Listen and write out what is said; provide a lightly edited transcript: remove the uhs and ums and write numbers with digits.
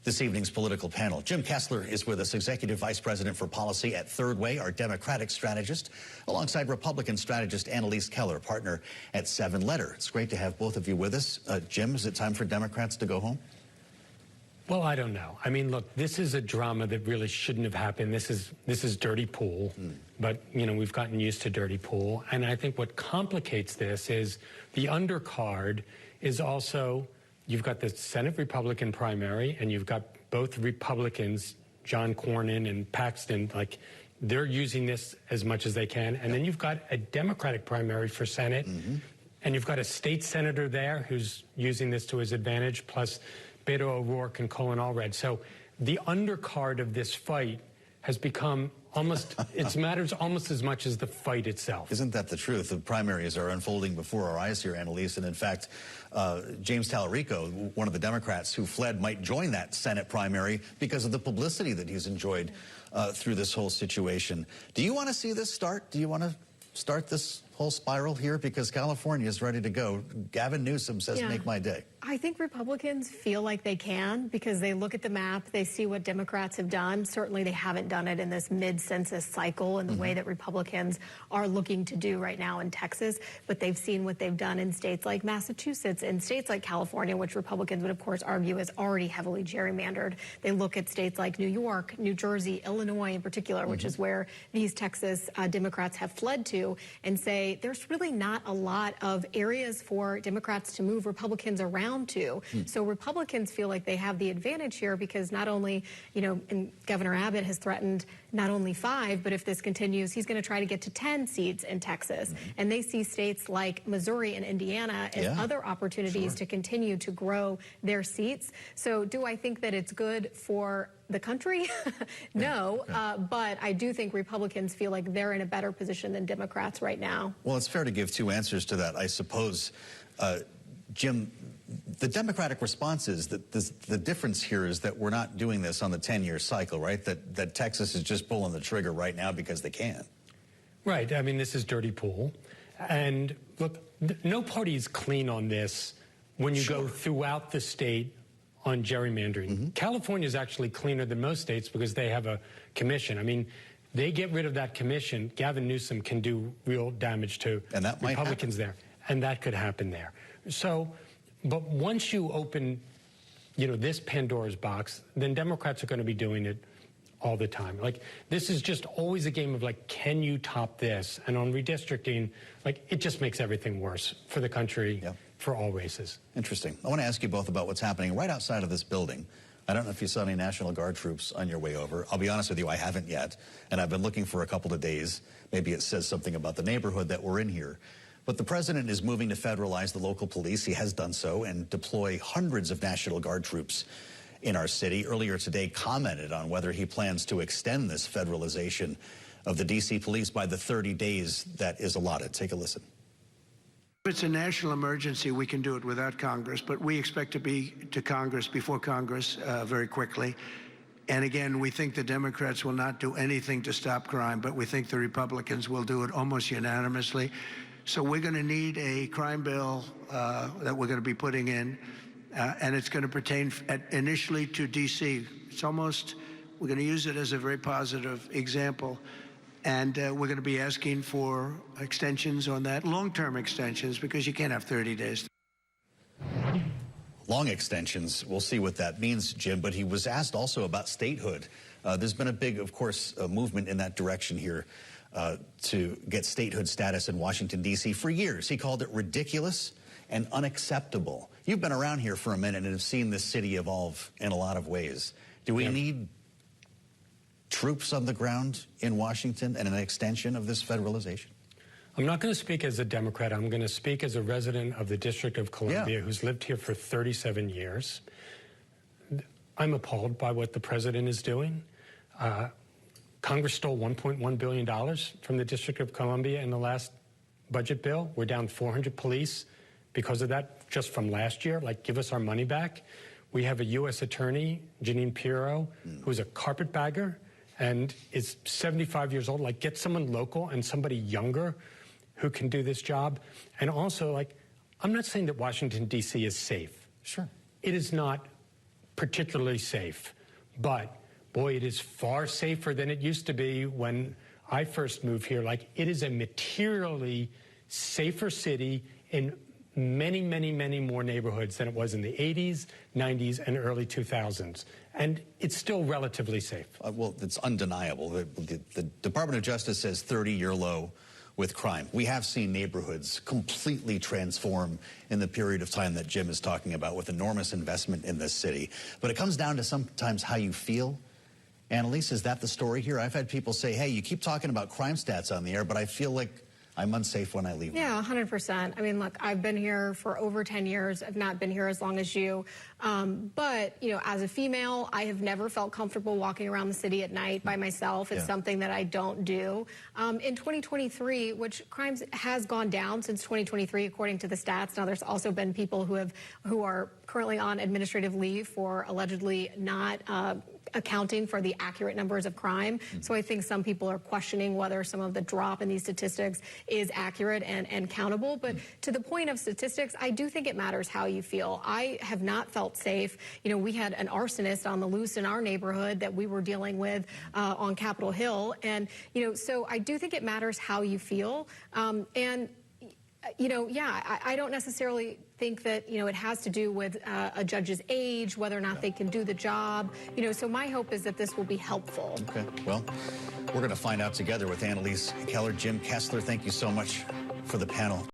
this evening's political panel. Jim Kessler is with us, Executive Vice President for Policy at Third Way, our Democratic strategist, alongside Republican strategist Annalise Keller, partner at 7 Letter. It's great to have both of you with us. Jim, is it time for Democrats to go home? Well, I don't know. I mean, look, this is a drama that really shouldn't have happened. This is dirty pool, but, you know, we've gotten used to dirty pool. And I think what complicates this is the undercard is also, you've got the Senate Republican primary, and you've got both Republicans, John Cornyn and Paxton, like, they're using this as much as they can. And then you've got a Democratic primary for Senate, and you've got a state senator there who's using this to his advantage, plus Beto O'Rourke and Colin Allred. So the undercard of this fight has become almost, it matters almost as much as the fight itself. Isn't that the truth? The primaries are unfolding before our eyes here, Annalise. And in fact, James Tallarico, one of the Democrats who fled, might join that Senate primary because of the publicity that he's enjoyed through this whole situation. Do you want to see this start? Do you want to start this whole spiral here? Because California is ready to go. Gavin Newsom says, make my day. I think Republicans feel like they can because they look at the map, they see what Democrats have done. Certainly they haven't done it in this mid-census cycle in the way that Republicans are looking to do right now in Texas, but they've seen what they've done in states like Massachusetts and states like California, which Republicans would of course argue is already heavily gerrymandered. They look at states like New York, New Jersey, Illinois in particular, which is where these Texas Democrats have fled to, and say there's really not a lot of areas for Democrats to move Republicans around to. So Republicans feel like they have the advantage here because not only, you know, and Governor Abbott has threatened not only 5, but if this continues, he's going to try to get to 10 seats in Texas. And they see states like Missouri and Indiana as other opportunities to continue to grow their seats. So do I think that it's good for the country? No, but I do think Republicans feel like they're in a better position than Democrats right now. Well, it's fair to give 2 answers to that, I suppose. Jim, the Democratic response is that the difference here is that we're not doing this on the 10-year cycle, right? That Texas is just pulling the trigger right now because they can. Right. I mean, this is dirty pool. And look, no party is clean on this when you go throughout the state on gerrymandering. California is actually cleaner than most states because they have a commission. I mean, they get rid of that commission, Gavin Newsom can do real damage to Republicans there. And that could happen there. So, but once you open, you know, this Pandora's box, then Democrats are going to be doing it all the time. Like, this is just always a game of, like, can you top this? And on redistricting, like, it just makes everything worse for the country, for all races. Interesting. I want to ask you both about what's happening right outside of this building. I don't know if you saw any National Guard troops on your way over. I'll be honest with you, I haven't yet. And I've been looking for a couple of days. Maybe it says something about the neighborhood that we're in here. But the president is moving to federalize the local police. He has done so and deploy hundreds of National Guard troops in our city. Earlier today commented on whether he plans to extend this federalization of the D.C. police by the 30 days that is allotted. Take a listen. If it's a national emergency, we can do it without Congress, but we expect to be to Congress before Congress very quickly. And again, we think the Democrats will not do anything to stop crime, but we think the Republicans will do it almost unanimously. So we're going to need a crime bill that we're going to be putting in, and it's going to pertain initially to D.C. It's almost, we're going to use it as a very positive example, and we're going to be asking for extensions on that, long-term extensions, because you can't have 30 days. Long extensions, we'll see what that means, Jim, but he was asked also about statehood. There's been a big, of course, movement in that direction here. To get statehood status in Washington, D.C. for years. He called it ridiculous and unacceptable. You've been around here for a minute and have seen this city evolve in a lot of ways. Do we need troops on the ground in Washington and an extension of this federalization? I'm not going to speak as a Democrat. I'm going to speak as a resident of the District of Columbia who's lived here for 37 years. I'm appalled by what the president is doing. Congress stole $1.1 billion from the District of Columbia in the last budget bill. We're down 400 police because of that just from last year. Like, give us our money back. We have a U.S. attorney, Jeanine Pirro, who's a carpetbagger and is 75 years old. Like, get someone local and somebody younger who can do this job. And also, like, I'm not saying that Washington, D.C. is safe. Sure. It is not particularly safe. But boy, it is far safer than it used to be when I first moved here. Like, it is a materially safer city in many, many, many more neighborhoods than it was in the 80s, 90s, and early 2000s. And it's still relatively safe. Well, it's undeniable. The Department of Justice says 30-year low with crime. We have seen neighborhoods completely transform in the period of time that Jim is talking about, with enormous investment in this city. But it comes down to sometimes how you feel. Annalise, is that the story here? I've had people say, hey, you keep talking about crime stats on the air, but I feel like I'm unsafe when I leave. Yeah, 100%. I mean, look, I've been here for over 10 years. I've not been here as long as you. But, you know, as a female, I have never felt comfortable walking around the city at night by myself. It's something that I don't do. In 2023, which crimes has gone down since 2023, according to the stats. Now, there's also been people who are currently on administrative leave for allegedly not accounting for the accurate numbers of crime. So I think some people are questioning whether some of the drop in these statistics is accurate and countable. But to the point of statistics, I do think it matters how you feel. I have not felt safe. You know, we had an arsonist on the loose in our neighborhood that we were dealing with on Capitol Hill. And, you know, so I do think it matters how you feel. You know, yeah, I don't necessarily think that, you know, it has to do with a judge's age, whether or not they can do the job. You know, so my hope is that this will be helpful. Okay, well, we're going to find out together with Annalise Keller. Jim Kessler, thank you so much for the panel.